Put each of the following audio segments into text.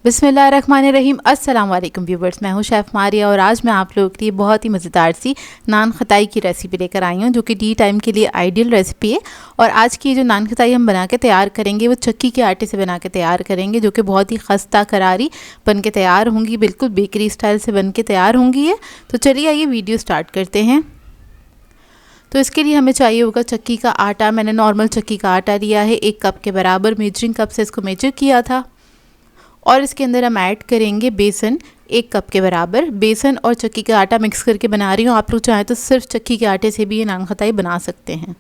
बिस्मिल्लाहिर्रहमानिर्रहीम। अस्सलाम वालेकुम व्यूवर्स, मैं हूं शेफ़ मारिया और आज मैं आप लोगों के लिए बहुत ही मज़ेदार सी नान खताई की रेसिपी लेकर आई हूं जो कि टी टाइम के लिए आइडियल रेसिपी है। और आज की जो नान खताई हम बना के तैयार करेंगे वो चक्की के आटे से बना के तैयार करेंगे, जो कि बहुत ही खस्ता करारी बन के तैयार होंगी, बिल्कुल बेकरी स्टाइल से बन के तैयार होंगी ये। तो चलिए आइए वीडियो स्टार्ट करते हैं। तो इसके लिए हमें चाहिए होगा चक्की का आटा। मैंने नॉर्मल चक्की का आटा लिया है, 1 कप के बराबर, मेजरिंग कप से इसको मेजर किया था। और इसके अंदर हम ऐड करेंगे बेसन, 1 कप के बराबर। बेसन और चक्की का आटा मिक्स करके बना रही हूँ, आप लोग चाहें तो सिर्फ चक्की के आटे से भी ये नान खताई बना सकते हैं।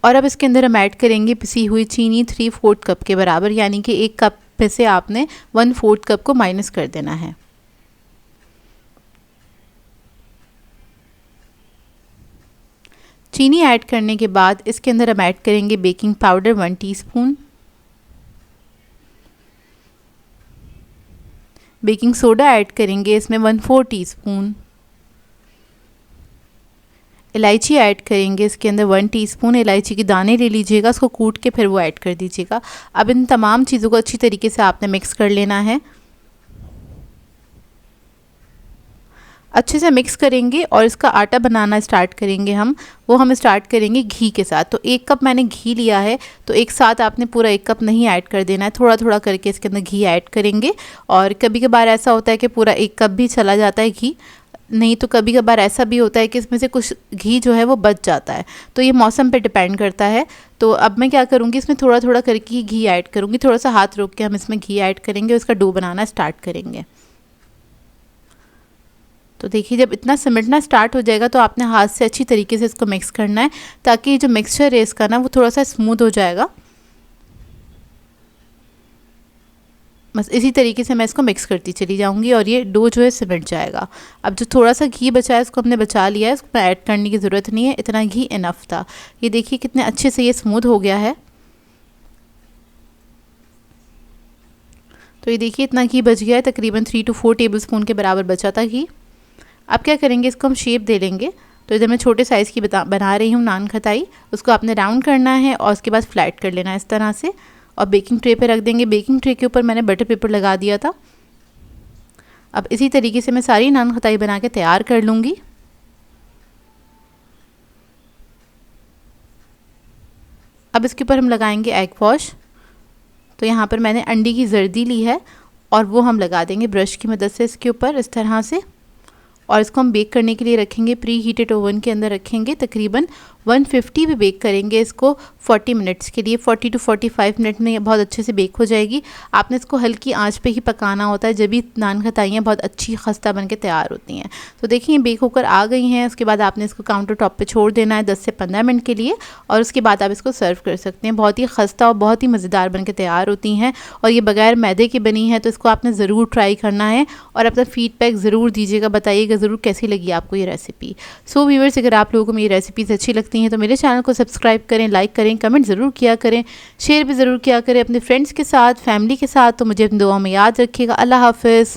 और अब इसके अंदर हम ऐड करेंगे पिसी हुई चीनी 3/4 कप के बराबर, यानी कि 1 कप में से आपने 1/4 कप को माइनस कर देना है। चीनी ऐड करने के बाद इसके अंदर हम ऐड करेंगे baking powder 1 teaspoon, baking soda add करेंगे इसमें 1/4 टीस्पून, इलायची ऐड करेंगे इसके अंदर 1 टीस्पून। इलायची के दाने ले लीजिएगा, उसको कूट के फिर वो ऐड कर दीजिएगा। अब इन तमाम चीज़ों को अच्छी तरीके से आपने मिक्स कर लेना है। अच्छे से मिक्स करेंगे और इसका आटा बनाना स्टार्ट करेंगे हम स्टार्ट करेंगे घी के साथ। तो 1 कप मैंने घी लिया है, तो एक साथ आपने पूरा 1 कप नहीं ऐड कर देना है, थोड़ा थोड़ा करके इसके अंदर घी ऐड करेंगे। और कभी कभार ऐसा होता है कि पूरा 1 कप भी चला जाता है घी, नहीं तो कभी कभार ऐसा भी होता है कि इसमें से कुछ घी जो है वो बच जाता है, तो ये मौसम पे डिपेंड करता है। तो अब मैं क्या करूँगी, इसमें थोड़ा थोड़ा करके घी ऐड करूँगी, थोड़ा सा हाथ रोक के हम इसमें घी ऐड करेंगे, उसका डो बनाना स्टार्ट करेंगे। तो देखिए जब इतना सिमटना स्टार्ट हो जाएगा तो आपने हाथ से अच्छी तरीके से इसको मिक्स करना है, ताकि जो मिक्सचर है इसका ना वो थोड़ा सा स्मूथ हो जाएगा। बस इसी तरीके से मैं इसको मिक्स करती चली जाऊंगी और ये डो जो है सिमट जाएगा। अब जो थोड़ा सा घी बचा है इसको हमने बचा लिया है, इसको ऐड करने की ज़रूरत नहीं है, इतना घी इनफ था। ये देखिए कितने अच्छे से ये स्मूथ हो गया है। तो ये देखिए इतना घी बच गया है, तकरीबन 3 to 4 टेबलस्पून के बराबर बचा था घी। अब क्या करेंगे, इसको हम शेप दे लेंगे। तो इधर मैं छोटे साइज़ की बना रही हूँ नान खताई, उसको आपने राउंड करना है और उसके बाद फ्लैट कर लेना है इस तरह से, और बेकिंग ट्रे पे रख देंगे। बेकिंग ट्रे के ऊपर मैंने बटर पेपर लगा दिया था। अब इसी तरीके से मैं सारी नान खताई बना के तैयार कर लूँगी। अब इसके ऊपर हम लगाएंगे एग वॉश। तो यहाँ पर मैंने अंडे की जर्दी ली है और वो हम लगा देंगे ब्रश की मदद से इसके ऊपर इस तरह से। और इसको हम बेक करने के लिए रखेंगे प्री हीटेड ओवन के अंदर रखेंगे, तकरीबन 150 पे बेक करेंगे इसको 40 मिनट्स के लिए। 40 to 45 मिनट में ये बहुत अच्छे से बेक हो जाएगी। आपने इसको हल्की आंच पे ही पकाना होता है, जब भी नान खताइयाँ बहुत अच्छी खस्ता बन के तैयार होती हैं। तो देखिए बेक होकर आ गई हैं। उसके बाद आपने इसको काउंटर टॉप पर छोड़ देना है 10 से 15 मिनट के लिए, और उसके बाद आप इसको सर्व कर सकते हैं। बहुत ही खस्ता और बहुत ही मज़ेदार बन के तैयार होती हैं, और ये बगैर मैदे की बनी है, तो इसको आपने ज़रूर ट्राई करना है और अपना फीडबैक ज़रूर दीजिएगा, बताइएगा ज़रूर कैसी लगी आपको ये रेसिपी। सो व्यूअर्स, अगर आप लोगों को मेरी रेसिपीज़ अच्छी लगती हैं तो मेरे चैनल को सब्सक्राइब करें, लाइक करें, कमेंट ज़रूर किया करें, शेयर भी ज़रूर किया करें अपने फ्रेंड्स के साथ, फैमिली के साथ। तो मुझे अपनी दुआ में याद रखिएगा। अल्लाह हाफ़िज़।